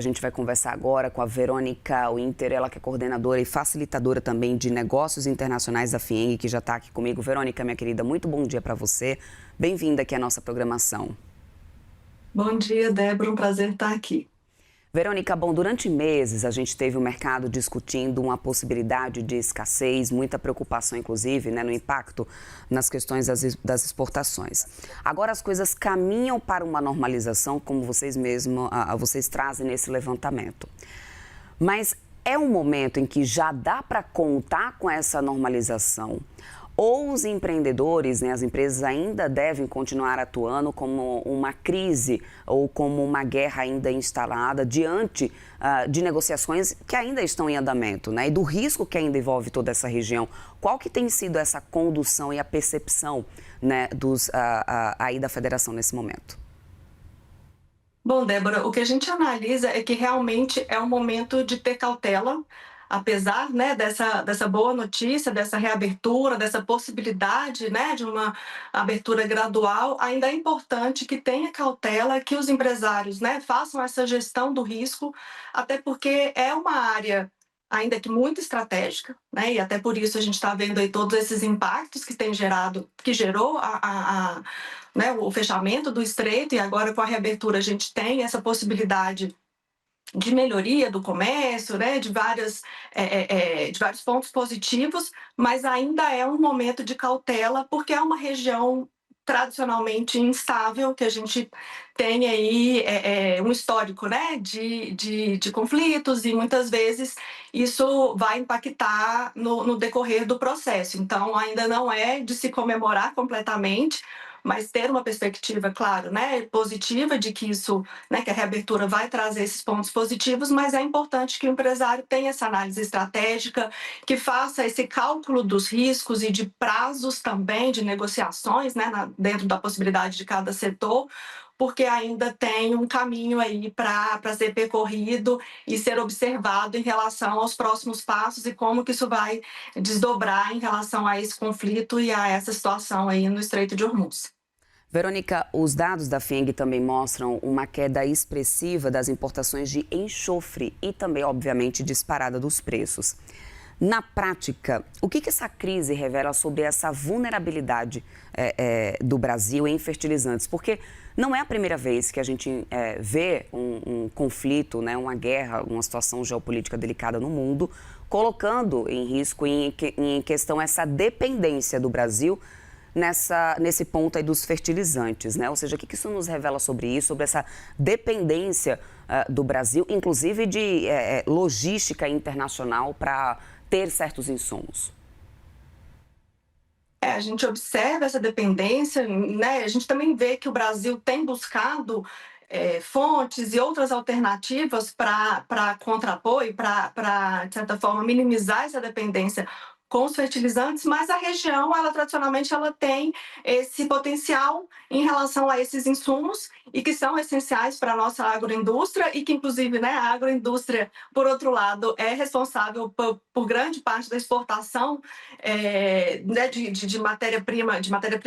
A gente vai conversar agora com a Verônica Winter, ela que é coordenadora e facilitadora também de negócios internacionais da FIENG, que já está aqui comigo. Verônica, minha querida, muito bom dia para você. Bem-vinda aqui à nossa programação. Bom dia, Débora. Um prazer estar aqui. Verônica, bom, durante meses a gente teve o mercado discutindo uma possibilidade de escassez, muita preocupação, inclusive, né, no impacto nas questões das exportações. Agora as coisas caminham para uma normalização, como vocês mesmos, vocês trazem nesse levantamento. Mas é um momento em que já dá para contar com essa normalização? Ou os empreendedores, né, as empresas ainda devem continuar atuando como uma crise ou como uma guerra ainda instalada diante de negociações que ainda estão em andamento, né, e do risco que ainda envolve toda essa região? Qual que tem sido essa condução e a percepção, né, aí da federação nesse momento? Bom, Débora, o que a gente analisa é que realmente é um momento de ter cautela, apesar, né, dessa boa notícia, dessa reabertura, dessa possibilidade, né, de uma abertura gradual. Ainda é importante que tenha cautela, que os empresários, né, façam essa gestão do risco, até porque é uma área ainda que muito estratégica, né, e até por isso a gente está vendo aí todos esses impactos que gerou né, o fechamento do estreito, e agora com a reabertura a gente tem essa possibilidade de melhoria do comércio, né, de vários pontos positivos, mas ainda é um momento de cautela, porque é uma região tradicionalmente instável, que a gente tem aí um histórico, né, de conflitos, e muitas vezes isso vai impactar no decorrer do processo. Então, ainda não é de se comemorar completamente, mas ter uma perspectiva, claro, né, positiva de que isso, né, que a reabertura vai trazer esses pontos positivos, mas é importante que o empresário tenha essa análise estratégica, que faça esse cálculo dos riscos e de prazos também de negociações, né, dentro da possibilidade de cada setor, porque ainda tem um caminho aí para ser percorrido e ser observado em relação aos próximos passos e como que isso vai desdobrar em relação a esse conflito e a essa situação aí no Estreito de Hormuz. Verônica, os dados da FIENG também mostram uma queda expressiva das importações de enxofre e também, obviamente, disparada dos preços. Na prática, o que essa crise revela sobre essa vulnerabilidade do Brasil em fertilizantes? Porque não é a primeira vez que a gente vê um conflito, né, uma guerra, uma situação geopolítica delicada no mundo, colocando em risco e em questão essa dependência do Brasil nesse ponto aí dos fertilizantes, né? Ou seja, o que isso nos revela sobre isso, sobre essa dependência do Brasil, inclusive de logística internacional para ter certos insumos? A gente observa essa dependência, né? A gente também vê que o Brasil tem buscado fontes e outras alternativas para contrapor e para, de certa forma, minimizar essa dependência com os fertilizantes, mas a região, ela tradicionalmente ela tem esse potencial em relação a esses insumos e que são essenciais para a nossa agroindústria e que, inclusive, né, a agroindústria, por outro lado, é responsável por grande parte da exportação né, de matéria-prima,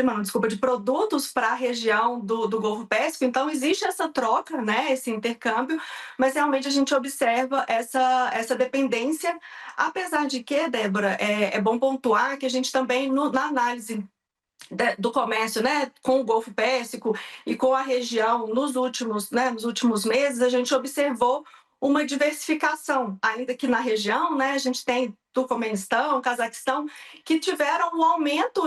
não, desculpa, de produtos para a região do Golfo Pérsico. Então, existe essa troca, né, esse intercâmbio, mas realmente a gente observa essa dependência, apesar de que, Débora, é bom pontuar que a gente também, na análise do comércio, né, com o Golfo Pérsico e com a região nos últimos meses, a gente observou uma diversificação, ainda que na região, né, a gente tem Turcomenistão, Cazaquistão, que tiveram um aumento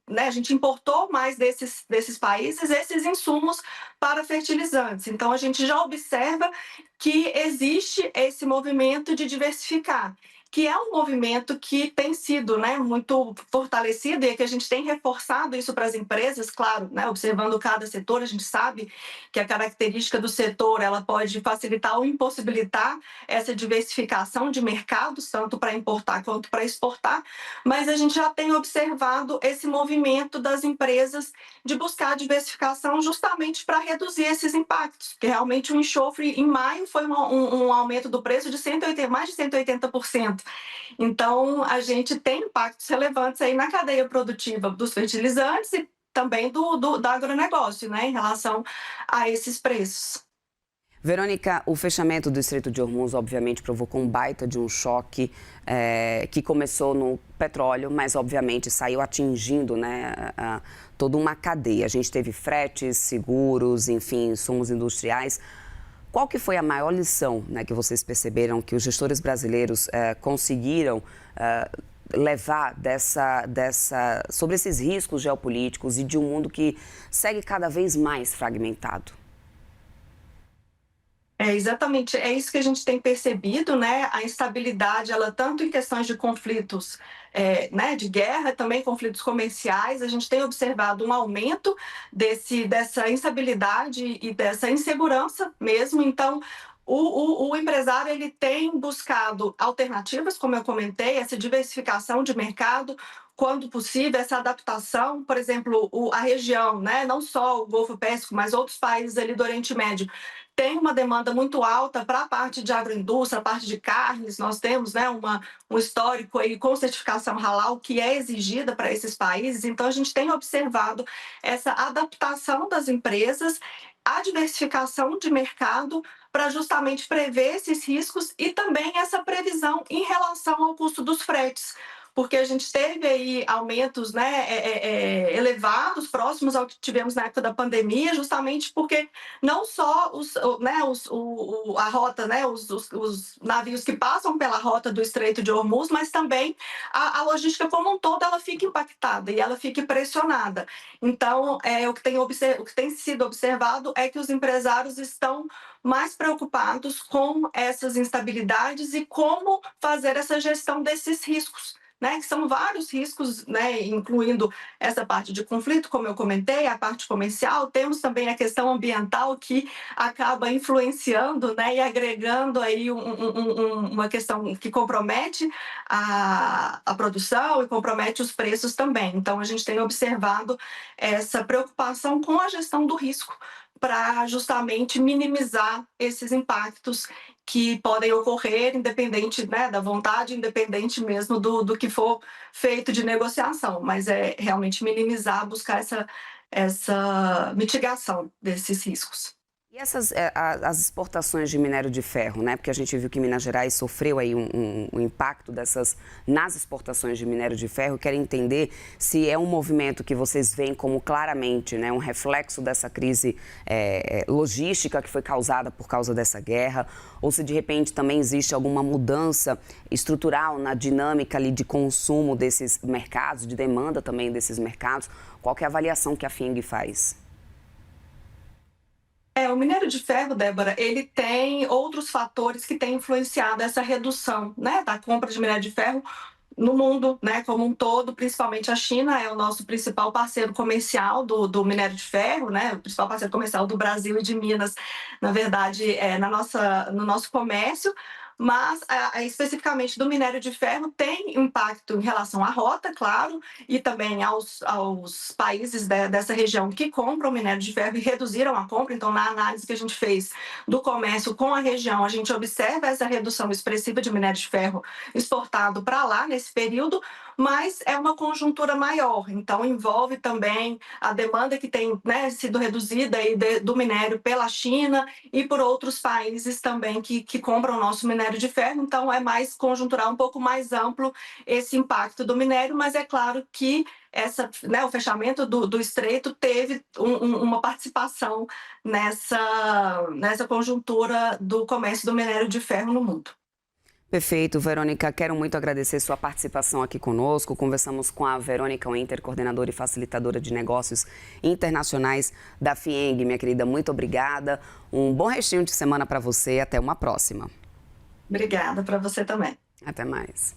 né, a gente importou mais desses países esses insumos para fertilizantes. Então, a gente já observa que existe esse movimento de diversificar, que é um movimento que tem sido, né, muito fortalecido e que a gente tem reforçado isso para as empresas, claro, né, observando cada setor. A gente sabe que a característica do setor ela pode facilitar ou impossibilitar essa diversificação de mercados, tanto para importar quanto para exportar, mas a gente já tem observado esse movimento das empresas de buscar diversificação justamente para reduzir esses impactos, porque realmente o enxofre em maio foi um aumento do preço de mais de 180%. Então, a gente tem impactos relevantes aí na cadeia produtiva dos fertilizantes e também do agronegócio, né, em relação a esses preços. Verônica, o fechamento do Estreito de Hormuz, obviamente, provocou um baita de um choque que começou no petróleo, mas, obviamente, saiu atingindo, né, toda uma cadeia. A gente teve fretes, seguros, enfim, insumos industriais. Qual que foi a maior lição, né, que vocês perceberam que os gestores brasileiros conseguiram levar sobre esses riscos geopolíticos e de um mundo que segue cada vez mais fragmentado? Exatamente, é isso que a gente tem percebido, né? A instabilidade, ela tanto em questões de conflitos, né, de guerra, também conflitos comerciais, a gente tem observado um aumento dessa instabilidade e dessa insegurança mesmo. Então, o empresário ele tem buscado alternativas, como eu comentei, essa diversificação de mercado, quando possível, essa adaptação, por exemplo, a região, né, não só o Golfo Pérsico, mas outros países ali do Oriente Médio, tem uma demanda muito alta para a parte de agroindústria, a parte de carnes. Nós temos, né, um histórico aí com certificação halal que é exigida para esses países. Então, a gente tem observado essa adaptação das empresas, a diversificação de mercado para justamente prever esses riscos e também essa previsão em relação ao custo dos fretes, porque a gente teve aí aumentos, né, elevados, próximos ao que tivemos na época da pandemia, justamente porque não só a rota, né, os navios que passam pela rota do Estreito de Hormuz, mas também a logística como um todo, ela fica impactada e ela fica pressionada. Então, o que tem sido observado é que os empresários estão mais preocupados com essas instabilidades e como fazer essa gestão desses riscos, né, que são vários riscos, né, incluindo essa parte de conflito, como eu comentei, a parte comercial. Temos também a questão ambiental que acaba influenciando, né, e agregando aí uma questão que compromete a produção e compromete os preços também. Então, a gente tem observado essa preocupação com a gestão do risco para justamente minimizar esses impactos que podem ocorrer, independente, né, da vontade, independente mesmo do que for feito de negociação, mas é realmente minimizar, buscar essa mitigação desses riscos. E as exportações de minério de ferro, né? Porque a gente viu que Minas Gerais sofreu aí um impacto nas exportações de minério de ferro. Quero entender se é um movimento que vocês veem como claramente, né, um reflexo dessa crise logística que foi causada por causa dessa guerra, ou se de repente também existe alguma mudança estrutural na dinâmica ali de consumo desses mercados, de demanda também desses mercados. Qual que é a avaliação que a FIENG faz? O minério de ferro, Débora, ele tem outros fatores que têm influenciado essa redução, né, da compra de minério de ferro no mundo, né, como um todo. Principalmente a China é o nosso principal parceiro comercial do minério de ferro, né, o principal parceiro comercial do Brasil e de Minas, na verdade, no nosso comércio. Mas, especificamente do minério de ferro, tem impacto em relação à rota, claro, e também aos países dessa região que compram minério de ferro e reduziram a compra. Então, na análise que a gente fez do comércio com a região, a gente observa essa redução expressiva de minério de ferro exportado para lá nesse período, mas é uma conjuntura maior. Então, envolve também a demanda que tem, né, sido reduzida aí do minério pela China e por outros países também que compram o nosso minério de ferro. Então, é mais conjuntural, um pouco mais amplo esse impacto do minério, mas é claro que o fechamento do estreito teve uma participação nessa conjuntura do comércio do minério de ferro no mundo. Perfeito, Verônica. Quero muito agradecer sua participação aqui conosco. Conversamos com a Verônica Winter, coordenadora e facilitadora de negócios internacionais da FIENG. Minha querida, muito obrigada. Um bom restinho de semana para você e até uma próxima. Obrigada para você também. Até mais.